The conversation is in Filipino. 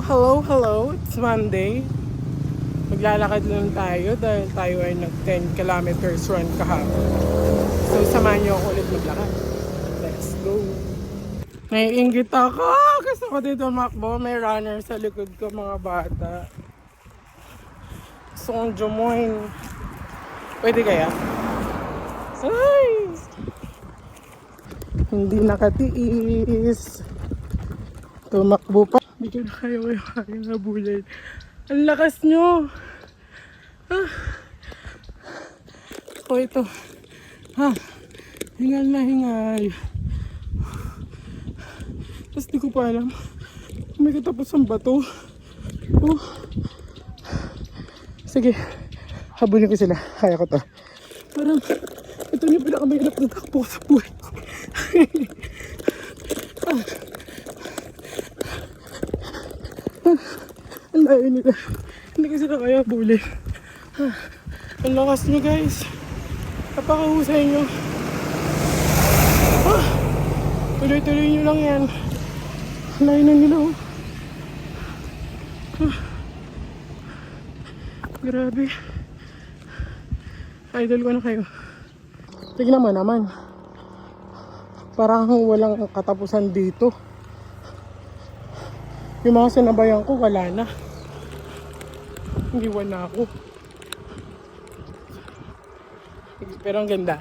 Hello. It's Monday. Maglalakad lang tayo dahil tayo ay nag 10 kilometers run kahapon. So, samahan niyo ako ulit maglakad. Let's go. Naiinggit ako. Gusto ko dito makbo. May runner sa likod ko, mga bata. Gusto kong jumoin. Pwede kaya? Ay! Hindi nakatiis. Tumakbo pa. Hindi ko na kaya habulin. Ang lakas nyo. Ako ito. Hingal na hingal. Tapos di ko pa alam. May katapos ang bato. Sige. Habulin ko sila. Kaya ko to. Parang ito yung pinakamahirap na takbo sa buhay ko. Ang layo nila. Hindi kasi na kaya bulin. Ang lakas nyo guys. Napakahusay nyo. Tuloy-tuloy nyo lang yan. Ang layo na nila oh. Grabe. Idol ko na kayo. Tignan mo naman. Parang walang katapusan dito. Yung mga sinabayan ko, wala na. Hindi na ako. Pero ang ganda.